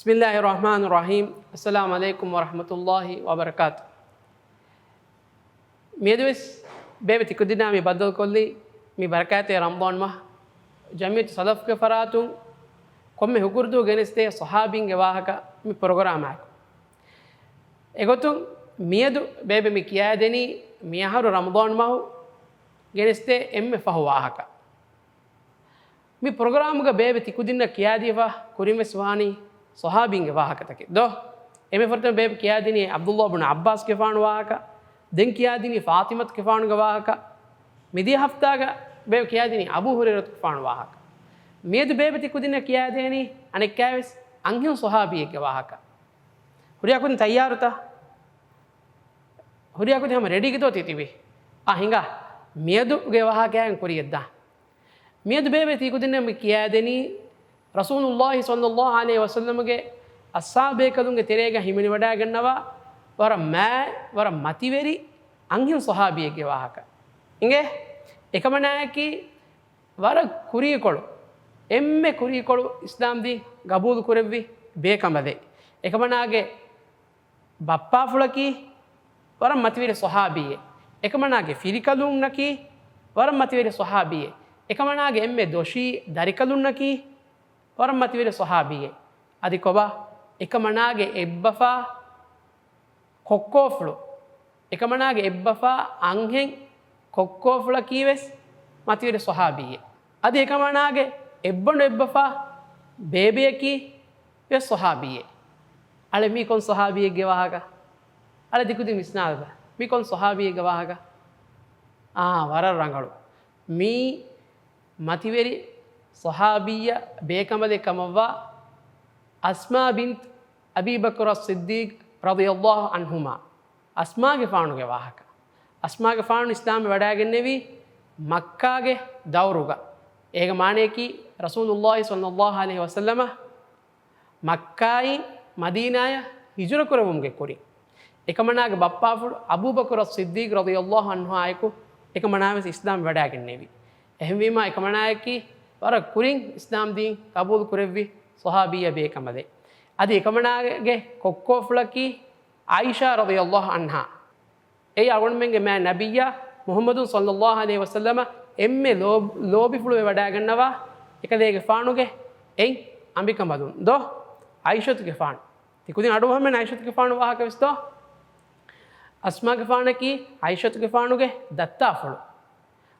बिस्मिल्लाहिर्रहमानिर्रहीम अस्सलामु अलैकुम वरहमतुल्लाहि वबरकातुहू मेदुस बेबे तिकुदिना मी बदल कोल्ली मी बरकाते रमज़ान माह जमीयत सलफ के फरातुं कोम्मे हुकुर्दु गेनिस्ते सहाबिंगे वाहक मी प्रोग्राम आको एगोतुं मियदु बेबे मी किया देनी मियाहरु रमज़ान माह गेनिस्ते एम्मे फहु वाहक मी प्रोग्राम ग बेबे तिकुदिना किया दीवा कुरिमेस वानी सहाबिंगे वाहक तके दो एमे फरते बेबे किया देनी अब्दुल्लाह इब्न अब्बास के फान वाहक दिन किया दीनी फातिमत के फान गवाहक मिदी हफ्ता बेबे किया दीनी अबू हुरैरत के फान वाहक मेद बेबे तिकुदिना किया देनी अने कैस अंग्यों सहाबी के वाहक हुरिया कुन तैयार था हुरिया कुन हम रेडी की तो तीवी आ हिंगा मेदु गे वाहक कुरियद्दा मेद बेबे तिकुदिना मी किया देनी रसूलुल्लाह सल्लल्लाहु अलैहि वसल्लम के अस्साबे कदुंगे तेरेगा हिमिनि वडा गन्नवा वर मैं वर मतिवेरी अंग्यों सहाबी के वाहक इंगे एकमनाय की वर कुरियकोळु एम्मे कुरियकोळु इस्लाम दी गबूल कुरेव्वी बेकमदे एकमनागे बप्पा फुलकी वर मतिवेरी सहाबीये एकमनागे फिरिकलुन्नकी वर मतिवेरी सहाबीये एकमनागे एम्मे दोषी दरिकलुन्नकी वर मतिवेरी सहाबीये अदि कोबा एकमनागे एब्बफा කොක්කෝෆ්ලු එකමනාගේ එබ්බෆා අංහෙන් කොක්කෝෆ්ල කීවෙස් මතිවෙර සොහාබියේ අද එකමනාගේ එබ්බොන එබ්බෆා බේබියකි වෙස් සොහාබියේ අල මීකොන් සොහාබියගේ වහක අල දිකුදි මිස්නාද මීකොන් සොහාබියගේ වහක වර රංගලු මී මතිවෙරි සොහාබිය බේකමදේ කමවා අස්මා බින්ත් අබී බකර් අස්-සිද්දීක් रज़ियल्लाहु अन्हुमा अस्मा के फाणु के वाहक अस्मा के फाणु इस्लाम में वडागन्ने भी मक्का के दौरुगा एक माने की रसूलुल्लाह सल्लल्लाहु अलैहि वसल्लम मक्काई मदीनाय हिजर करवुम के कोरी एक मना के बप्पा फुड अबू बकर सिद्दीक रज़ियल्लाहु अन्हु आयको एक मना में इस्लाम वडागन्ने भी अहमीमा एक मना की और कुरिंग इस्लाम दी कबूल कुरेवी सहाबिया बेकमदे ಅದು ಏಕಮನಾಗೆ ಕೊಕ್ಕೋಫ್ಲಕಿ ಆಯಿಷಾ ರದಿಯಲ್ಲಾಹು ಅನ್ಹಾ ಏ ಅವಣ್ಮೆಂಗೆ ಮೇ ನಬಿಯ ಮುಹಮ್ಮದು ಸಲ್ಲಲ್ಲಾಹು ಅಲೈಹಿ ವಸಲ್ಲಮ ಎಮ್ಮೆ ಲೋಬಿ ಫುಳುವೆ ವಡಾಗನ್ನವ ಏಕದೇಗೆ ಫಾಣುಗೆ ಏಯ್ ಅಂಬಿಕಂಬದು ದೋ ಆಯಿಷತ್ಗೆ ಫಾಣು ತಿಕುದಿನ ಅಡುವಮ್ಮೆ ಆಯಿಷತ್ಗೆ ಫಾಣು ವಾಹಕವಿಸ್ತೋ ಅಸ್ಮಾಗೆ ಫಾಣಕಿ ಆಯಿಷತ್ಗೆ ಫಾಣುಗೆ ದತ್ತಾ ಫುಳು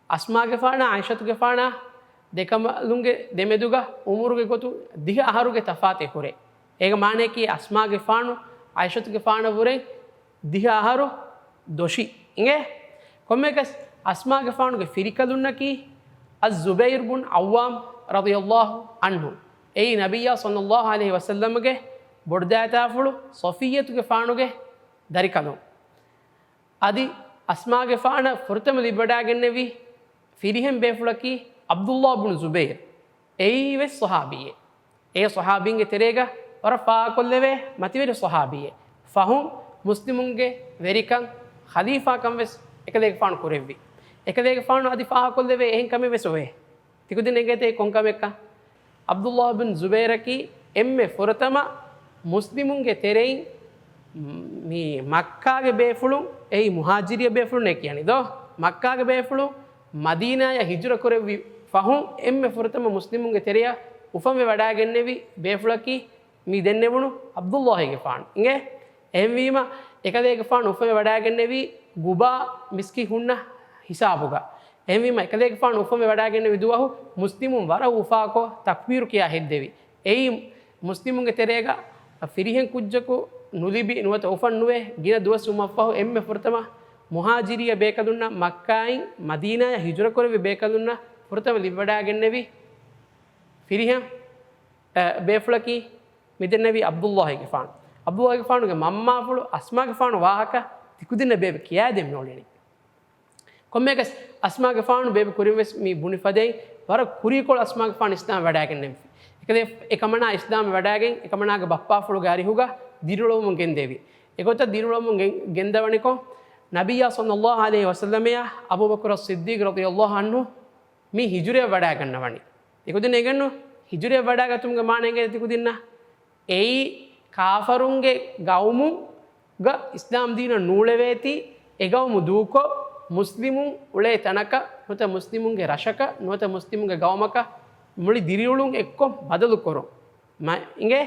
ಅಸ್ಮಾಗೆ ಫಾಣ ಆಯಿಷತ್ಗೆ ಫಾಣ ದೇಕಮಲುಂಗೆ ದೆಮೆದುಗ ಉಮುರುಗೆ ಗೊತ್ತು ದಿಹ ಆಹಾರುಗೆ ತಫಾತೆ ಹುರೆ एक माने की अस्मा के फाणु आयशत के फाण बुरे दिहा आहारो दोषी इंगे कोमे कस अस्मा के फाणु के फिरिकलुन्न की अज़ुबैर बुन अव्वाम रज़ियल्लाहु अन्हु ए नबिया सल्लल्लाहु अलैहि वसल्लम के बुर्दाता फुळु सफियत के फाणु के दरिकलु आदि अस्मा के फाण फुरतम लिबडागन्ने वी फिरिहम बेफुलकी अब्दुल्लाह बुन ज़ुबैर ए वे सहाबीए ए सहाबींगे तेरेगा और फ़ा कोल्लेवे मतिवेरे सहाबिये फ़हुम मुस्लिमुंगे वेरिकं खलीफा कम वेस एकदेग फाण कुरेव्वी एकदेग फाण अदि फ़ा कोल्लेवे एहिं कमे वेस ओए तिकुदिन एगेते कोंकमेक्का अब्दुल्लाह बिन ज़ुबैर की एम्मे फुरतमा मुस्लिमुंगे तेरेइन मी मक्का के बेफुलु एहि मुहाजिरिय बेफुलु ने कियानि दो मक्का के बेफुलु मदीना या हिजर कुरेव्वी फ़हुम एम्मे फुरतमा मुस्लिमुंगे तेरेया उफमे वडागन्नेवी बेफुलकी मी දෙන්නෙවුණු අබ්දුල්ලාහගේ ෆාන් ඉංගේ එහෙමවීම එකදේක ෆාන් උෆම වඩාගන්නෙවි ගුබා මිස්කි හුන්න හිසාබුගා එහෙමවීම එකදේක ෆාන් උෆම වඩාගන්නෙවි දුවහු මුස්ලිමුන් වර උෆාකෝ තක්බීර් කියා හෙද්දෙවි එයි මුස්ලිමුන්ගේ තෙරේග ෆිරිහෙන් කුජ්ජකු නුලිබි නුවත උෆන් නුවේ ගින දුවස් උමෆහු එම්මෙ ෆුර්තම මුහාජිරිය බේකදුන්න මක්කායින් මදීනාය හිජර කරවි බේකදුන්න ෆුර්තම ලිවඩාගන්නෙවි ෆිරිහෙන් බේෆුලකි මිදෙන්නවි අබ්දුල්ලාහගේ ෆාන් අබ්දුල්ලාහගේ ෆානුගේ මම්මා ෆුළු අස්මාගේ ෆානු වාහක තිකුදින්න බේබ කියා දෙම් නෝලෙනි කොම්මේකස් අස්මාගේ ෆානු බේබ කුරිවෙස් මී බුනි ෆදෙයි වර කුරිකොල් අස්මාගේ ෆාන් ඉස්ලාම් වඩාගෙන නෙම් එකදේ එකමනා ඉස්ලාම් වඩාගෙන එකමනාගේ බප්පා ෆුළු ගාරි හුගා දිරුලොමුන් ගෙන්දේවි එකොත දිරුලොමුන් ගෙන්දවනිකෝ නබියා සල්ලල්ලාහු අලයිහි වසල්ලමයා අබූ බකර් අස්-සිද්දීක් රදියල්ලාහු අන්හු මී හිජුරේ වඩාගන්නවනි එකොදින එගන්නු හිජුරේ වඩාගතුම්ගේ මානෙන්ගේ තිකුදින්න එයි කාෆරුන්ගේ ගවුමුග ඉස්ලාම් දීන නූලවේති එගවුමු දූකෝ මුස්ලිමුන් උලේ තනක නොත මුස්ලිමුන්ගේ රශක නොත මුස්ලිමුන්ගේ ගවමක මුළි දිරියුළුන් එක්කොම් බදලු කොරො ඉගේ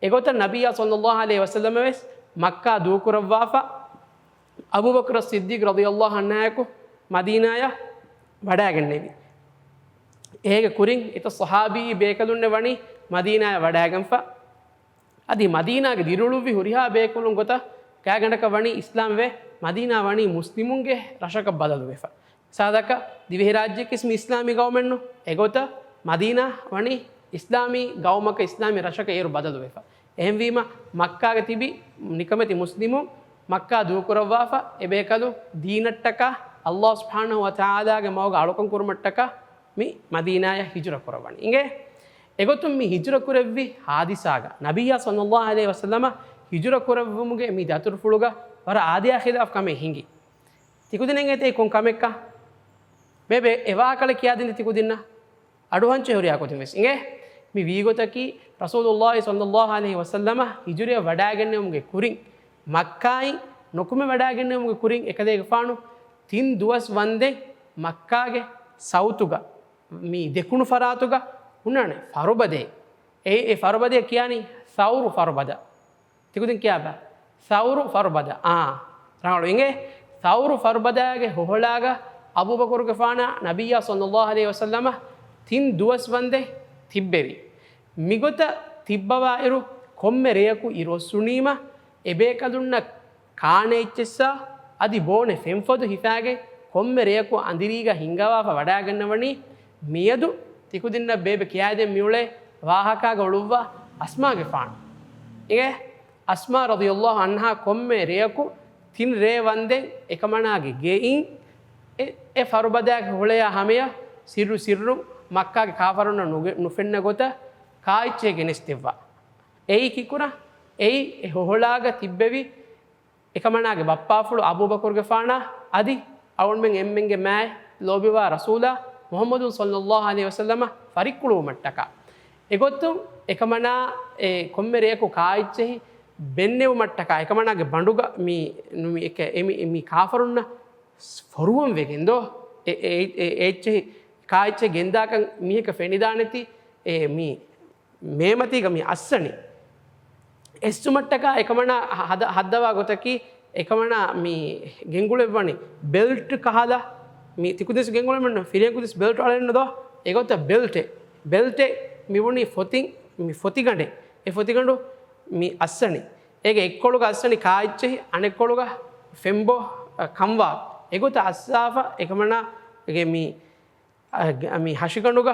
එගොත නබියා සල්ලල්ලාහු අලයිහි වසල්ලම වෙස් මක්කා දූකුරව්වාෆා අබූබකර් සිද්දීක් රදියල්ලාහු අන්හු මදීනාය වඩාගෙන්නේවි ඒගේ කුරින් ඊට සහාබී බේකලුන්නේ වණි මදීනාය වඩාගෙන්ෆා අදි මදීනාගේ දිරුළුවි හුරිහා බේකලුන් ගොත කෑගඬක වණි ඉස්ලාම් වේ මදීනා වණි මුස්ලිමුන්ගේ රශක බදලු වෙෆා සාදක දිවෙහි රාජ්‍යක ඉස්මි ඉස්ලාමී ගවමෙන්නු එගොත මදීනා වණි ඉස්ලාමී ගවමක ඉස්ලාමී රශක ඒරු බදලු වෙෆා එහෙන් වීම මක්කාගේ තිබි නිකමති මුස්ලිමුන් මක්කා දූකුරව්වාෆා එබේකලු දීනට්ටක අල්ලාහ් සුබ්හානහු වතාලාගේ මවග අලුකම් කුරුමට්ටක මි මදීනාය හිජර කරවණි ඉගේ එගොතුම් මි හිජර කුරෙව්වි හාදිසාග නබියා සල්ලල්ලාහු අලයිහි වසල්ලම හිජර කුරවමුගේ මි දතුරු ෆුලුග වර ආදියා ඛිලාෆ් කමේ හිඟි තිකුදිනෙන් එතේ කොන් කමෙක්කා බේබේ එවා කල කියා දින්න තිකුදින්න අඩුවංච හොරියා කොතින් වෙස් ඉගේ මි වීගොතකි රසූලුල්ලාහි සල්ලල්ලාහු අලයිහි වසල්ලම හිජරිය වඩාගෙන්නමුගේ කුරින් මක්කායි නොකුම වඩාගෙන්නමුගේ කුරින් එකදේ ගෆානු තින් දුවස් වන්දේ මක්කාගේ සෞතුග මි දෙකුණු ෆරාතුග උන්නනේ ෆරුබදේ ඒ ෆරුබදේ කියන්නේ සෞරු ෆරුබද තිකුදින් කියා බා සෞරු ෆරුබද රාණු ඉගේ සෞරු ෆරුබදාගේ හොහලාග අබූබකර් ගෆානා නබියා සල්ලල්ලාහු අලයිහි වසල්ලම තින් දුවස් වන්දේ තිබ්බෙවි මිගොත තිබ්බවා ඉරු කොම්මෙ රේයකු ඉරොස්සුනීම එබේකදුන්න කාණේච්චෙස්සා අදි බෝනේ ෆෙම්ෆොදු හිතාගේ කොම්මෙ රේයකු අඳිරීග හිංගවාෆ වඩාගන්නවනි මියදු තිකුදින්න බේබ කියාදෙන් මියුලේ වාහකාග ඔළුව්වා අස්මාගේ ෆාන් ඉගේ අස්මා රදියල්ලාහු අන්හා කොම්මෙ රේයකු තින් රේ වන්දෙන් එකමනාගේ ගෙයින් ඒ ෆරුබදාගේ හොලය හැමය සිරු මක්කාගේ කාෆරුන්න නුෆෙන්න ගොත කායිච්චේ ගෙනස්තෙව්වා එයි කිකුණා එයි හොහලාග තිබ්බෙවි එකමනාගේ බප්පාෆුළු අබූබකර්ගේ ෆානා අදි අවුන්මෙන් එම්මෙන්ගේ මෑ ලෝබිවා රසූලා මුහම්මදුන් සල්ලල්ලාහු අලයිහි වසල්ලම ෆරික්කුළු මට්ටක එගොත්තු එකමනා කොම්මෙරේකු කායිච්චෙහි බෙන්නෙව් මට්ටක එකමනාගේ බඬුග මි කාෆරුන්න ෆොරුවම් වෙගෙන්දෝ ඒච්චෙහි කායිච්චෙ ගෙන්දාකන් මිහක ෆෙනිදානෙති මි මේමතිග මි අස්සනි එස්සුමට්ටක එකමනා හදවා ගොතකි එකමනා මි ගෙංගුලෙව්වනි බෙල්ට් කහලා මි තිකුදෙස් ගෙංගුලෙන්න ෆිරියකුදෙස් බෙල්ට් වලෙන්නද ඒගොත බෙල්ටේ මිවුනි ෆොතින් මි ෆොතිගඬේ ඒ ෆොතිගඬු මි අස්සනි ඒක එක්කොළුග අස්සනි කායිච්චෙහි අනෙක්කොළුග ෆෙම්බෝ කම්වා ඒගොත අස්සාෆා එකමනා ගේ මි හශිකණුග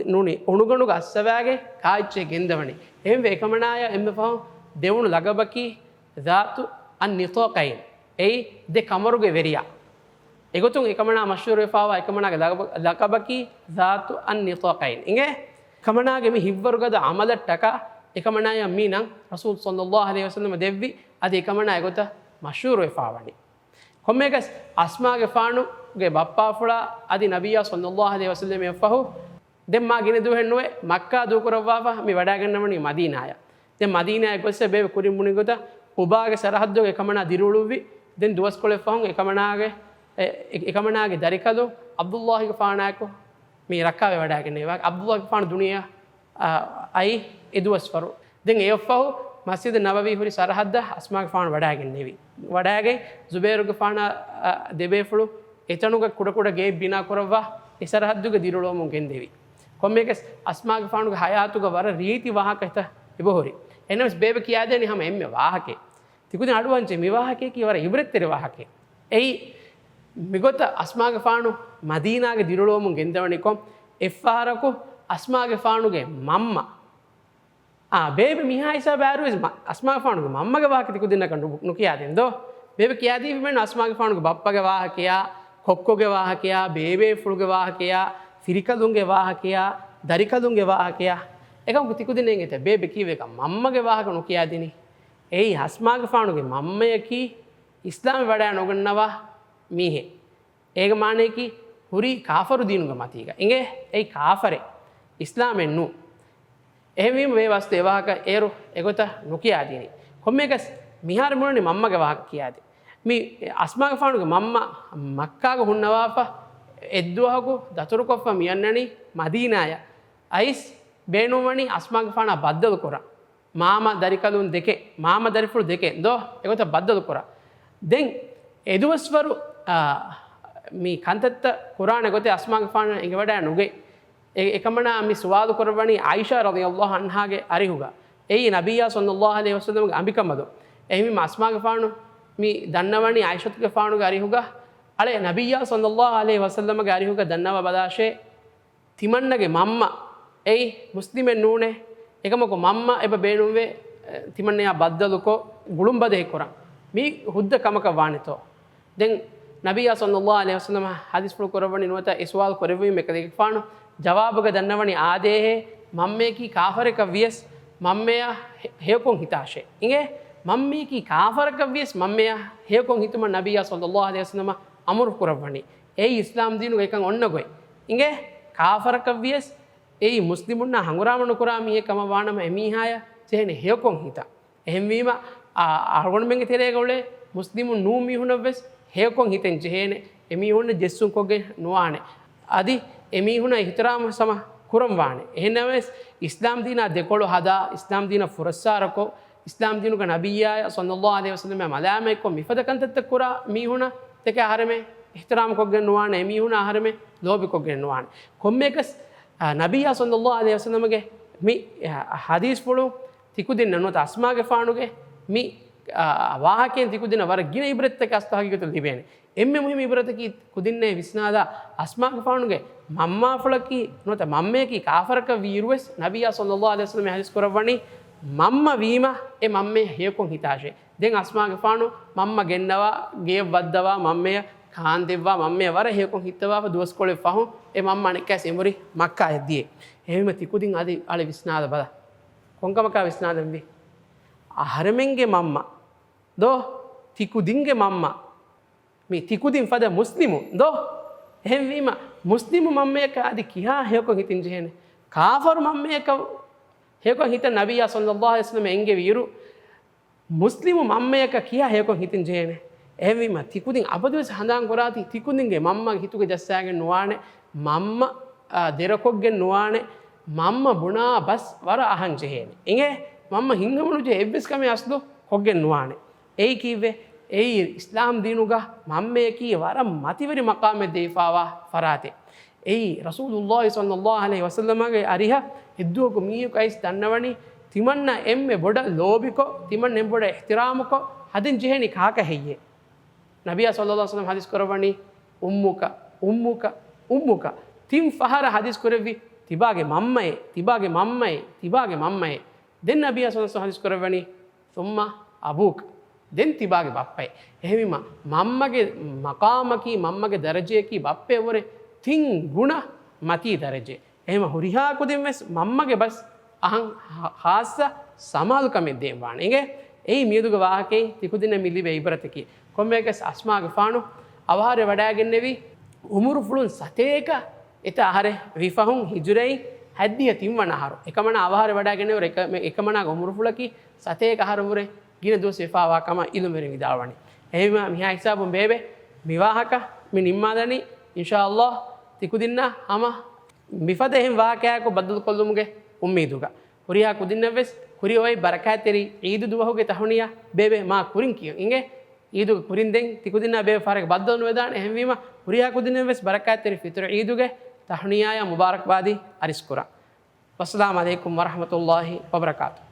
නුනි ඔණුගණුග අස්සවෑගේ කායිච්චේ ගෙන්දවනි එහෙම එකමනාය එම්බ පහු දෙවුණු ලගබකි ධාතු අන් නිතෝකයින් එයි දෙ කමරුගේ වෙරියා එගොතුන් එකමනා මෂ්හූර් වෙෆාවා එකමනාගේ ලගබකි ධාතු අන් නිතෝකයින් ඉගේ කමනාගේ මි හිව්වරුගද අමලට්ටක එකමනාය මීනං රසූල් සල්ලල්ලාහු අලයිහි වසල්ලම දෙව්වි අද එකමනා එගොත මෂ්හූර් වෙෆාවනි කොම්මේකස් අස්මාගේ ෆානුගේ බප්පාෆුලා අදි නබියා සල්ලල්ලාහු අලයිහි වසල්ලම යෆහු දෙම්මා ගින දුහෙන්නුවේ මක්කා දුකරවවා මි වඩාගන්නවනි මදීනාය දැන් මදීනාය ගොස්සේ බේව කුරින් මුනි ගොත උබාගේ සරහද්දෝගේ එකමනා දිරුළුවි දැන් දුවස් කොලේ ෆහුන් එකමනාගේ දරිකදු අබ්දුල්ලාහිගේ ෆානායකෝ මේ රක්කාවේ වඩාගන්නේ වා අබ්දුල්ලාහිගේ ෆාන දුනියා අයි එදුවස් ෆරු දැන් ඒෆහු මස්ජිද් නබවි හුරි සරහද්ද අස්මාගේ ෆාන වඩාගන්නේවි වඩාගේ ජුබෛරුගේ ෆාන දෙබේෆුළු එතනුගේ කුඩ ගේ බිනා කරවවා ඉසරහද්දුගේ දිරුළුවමුන් ගෙන්දෙවි කොම්මේකස් අස්මාගේ ෆානුගේ හයාතුගේ වර රීති වාහක හිත ඉබහොරි එනස් බේබ කියා දෙන්නේ හැම එම්මේ වාහකේ තිකුදින අඩුවන්චේ මේ වාහකේ කීවර ඉබ්‍රෙත්තර වාහකේ එයි මිගොත අස්මාගේ ෆානු මදීනාගේ දිරුළුවමුන් ගෙන්දවනි කොම් එෆාරකු අස්මාගේ ෆානුගේ මම්මා බේබ මිහා ඉසා බෑරුවෙස් අස්මාගේ ෆානුගේ මම්මගේ වාහකේ තිකුදින කඳු නොකියා දෙන්දෝ බේබ කියා දී මෙන්න අස්මාගේ ෆානුගේ බප්පගේ වාහකයා කොක්කොගේ වාහකයා බේබේ ෆුළුගේ වාහකයා ෆිරිකදුන්ගේ වාහකයා දරිකදුන්ගේ වාහකයා එකම තිකුදිනෙන් එත බේබ කීවේ එක මම්මගේ වාහක නොකියා දිනි එයි අස්මාගේ ෆානුගේ මම්මය කී ඉස්ලාම වඩා නොගන්නවා මීහෙ ඒක මානේ කී හුරි කාෆරු දීනුගේ මතීක ඉගේ ඒ කාෆරේ ඉස්ලාමෙන් නු එහෙම මේ වස්තු එවාහක ඒරු එගොත නොකියා දිනි කොම්මේකස් මිහාර මොනනි මම්මගේ වාහක කියාදී මේ අස්මාගේ ෆානුගේ මම්ම මක්කාගේ හුන්නවාපා එද්දුවහකු දතුරු කොෆ්ෆ මියන්නනි මදීනාය අයිස් බේනුවනි අස්මාගේ ෆානා බද්දල් කොරා මාමා දරිකලුන් දෙකේ මාමා දරිෆුල් දෙකේ දෝ එගොත බද්දල් කොරා දෙන් එදුවස්වරු මේ කන්තත්ත කුරාන ගොතේ අස්මාගේ ෆාන ඉඟ වඩා නුගේ එකමනා මේ සුවාදු කරවණි ආයිෂා රදියල්ලාහු අන්හාගේ අරිහුගා එයි නබියා සල්ලල්ලාහු අලයිහි වසල්ලම්ගේ අඹිකමදෝ එහිමි අස්මාගේ ෆානු මේ දන්නවණි ආයිෂාගේ ෆානුගේ අරිහුගා අලේ නබියා සල්ලල්ලාහු අලයිහි වසල්ලම්ගේ අරිහුගා දන්නව බදාෂේ තිමන්නගේ මම්ම එයි මුස්ලිමෙන් නූනේ එකමක මම්ම එබ බේනුවේ තිමන්නයා බද්දලුකෝ ගුළුම්බදේ කරා මේ හුද්ද කමක වානිතෝ දැන් නබියා සල්ලල්ලාහු අලයිහි වසල්ලම හදිස් ෆුල් කරවණි නුවත ඉස්වාල් කරවීම එකදෙක ෆානු ජවාබක දන්නවනි ආදේහේ මම්මේකි කාෆරක වියස් මම්මයා හේකොන් හිතාෂේ ඉගේ මම්මේකි කාෆරක වියස් මම්මයා හේකොන් හිතුම නබියා සල්ලල්ලාහු අලයිහි වසල්ලම අමර කරවණි ඒ ඉස්ලාම් දීනු එකන් ඔන්නගොයි ඉගේ කාෆරක වියස් ඒ මුස්ලිමුන්න හංගුරාමන කුරාමි එකම වානම එමීහාය තෙහෙන හේකොන් හිතා එහෙම වීම අරගොණමෙන්ගේ තෙරේගොලේ මුස්ලිමුන් නූ මිහුනවස් හේකොන් හිතෙන් ජෙහෙන එමීහුන්න ජෙස්සුන් කොගේ නුවානේ අදි එමීහුන ඉහ්තරාම සම කුරම් වානේ එහෙනවස් ඉස්ලාම් දීනා දෙකොළ හදා ඉස්ලාම් දීන ෆුරස්සාරකෝ ඉස්ලාම් දීනුක නබියා සල්ලල්ලාහු අලයිහි වසල්ලම මලාමෙක්කො මිෆදකන්තත් කුරා මීහුන තක ආරමේ ඉහ්තරාම කොගේ නුවානේ එමීහුන ආරමේ ලෝබි කොගේ නුවානේ කොම්මේකස් නබියා සල්ලල්ලාහු අලයිහි වසල්ලමගේ මේ හදීස් පොළු තිකු දෙන්න නොත අස්මාගේ ෆානුගේ මේ වාහකෙන් තිකු දෙන වර ගින ඉබ්‍රත්තක අස්තහගිගත ලිබේනේ එම්මෙ මුහිම ඉබරතකි කුදින්නේ විස්නාදා අස්මාගේ ෆානුගේ මම්මා ෆලකි නොත මම්මේකි කාෆරක වීරුවස් නබියා සල්ලල්ලාහු අලයිහි වසල්ලම හදීස් කරවණි මම්ම වීම ඒ මම්මේ හේකොන් හිතාෂේ දැන් අස්මාගේ ෆානු මම්ම ගෙන්නවා ගේ වද්දවා මම්මේ කාන් දෙවවා මම්මේ වර හේකොන් හිතවා දුවස් කොලේ ෆහු ඒ මම්ම අනිකස් එමුරි මක්කා යද්දී එහෙම තිකුදින් අද අල විස්නාද බල කොංකමක විස්නාදම් වි අහරමෙන්ගේ මම්ම දෝ තිකුදින්ගේ මම්ම මේ තිකුදින් ෆද මුස්ලිමු දෝ එහෙම වීම මුස්ලිමු මම්මේක අදි කියා හේකොන් හිතින් ජෙහෙනේ කාෆර් මම්මේක හේකොන් හිත නබියා සල්ලල්ලාහු අලයිහි වසල්ලම එංගේ විරු මුස්ලිමු මම්මේක කියා හේකොන් හිතින් ජෙහෙනේ එහෙම වීම තිකුදින් අපදවස් හඳාන් කරාති තිකුදින්ගේ මම්මගේ හිතුගේ ජස්සාගෙන නුවානේ මම්ම දෙරකොග්ගෙන් නුවානේ මම්ම බුණා බස් වර අහන් ජෙහෙනේ ඉගේ මම්ම හිංගමනු ජෙ එබ්බස් කමේ අස්දු කොග්ගෙන් නුවානේ ඒ කිව්වේ ඒ ඉස්ලාම් දීනුගා මම්මේ කී වර මතිවරි මකාමෙ දේෆාවා ෆරාතේ ඒ රසූලුල්ලාහි සල්ලල්ලාහු අලයිහි වසල්ලමගේ අරිහ ඉද්දුවක මීයු කයිස් දන්නවනි තිමන්න එම්මෙ බොඩ ලෝබිකෝ තිමන්න එම් බොඩ ඉහ්තිරාමකෝ හදින් ජෙහෙනි කාක හෙయ్యේ නබියා සල්ලල්ලාහු අලයිහි වසල්ලම හදිස් කරවණි උම්මුක තිම් ෆහර හදිස් කරවි තිබාගේ මම්මයි දෙන් නබියා සල්ලල්ලාහු අලයිහි වසල්ලම හදිස් කරවණි සුම්මා අබූක දෙන් තිබාගේ බප්පයි එහෙමිම මම්මගේ මකාමකී මම්මගේ දරජයකී බප්පේ වරේ තින් ගුණ මතී දරජේ එහෙම හුරිහා කුදින් වෙස් මම්මගේ බස් අහන් හාස්ස සමාල්කමෙ දේවානේ ඉගේ ඒ මියදුගේ වාහකේ තිකුදින මිලි වෙයිබරතකී කොම්මේකස් අස්මාගේ ෆානු අවහාරේ වඩාගෙන්නේවි උමුරු ෆුලුන් සතේක එත ආහාරේ විෆහුන් හිජුරයි හැද්දිය තිම්වන ආහාර එකමන අවහාරේ වඩාගෙන්නේවර එකමන උමුරු ෆුලකි සතේක ආහාර මුරේ ගින දොස් එෆාවා කම ඉලුමෙරින් විදාවණි එහෙම මිහා හිසාබුම් බේබේ මිවාහක මි නිම්මාදනි ඉන්ෂාඅල්ලාහ් තිකුදින්න අම මිෆද එහෙම වාකයක බද්දල් කොල්ලුමුගේ උම්මීදුග හුරියා කුදින්නවෙස් හුරි ඔයි බරකාතෙරි ඊදු දුවහුගේ තහුනියා බේබේ මා කුරින් කිය ඉංගේ ඊදු කුරින් දෙන් තිකුදින්න බේබේ ෆාරක බද්දල් වේදාන එහෙම වීම හුරියා කුදින්නවෙස් බරකාතෙරි ෆිතර ඊදුගේ තහුනියාය මුබාරක්බාදී අරිස්කුරා වස්සලාමු අලයිකුම් වරහමතුල්ලාහි වබරකාතුහු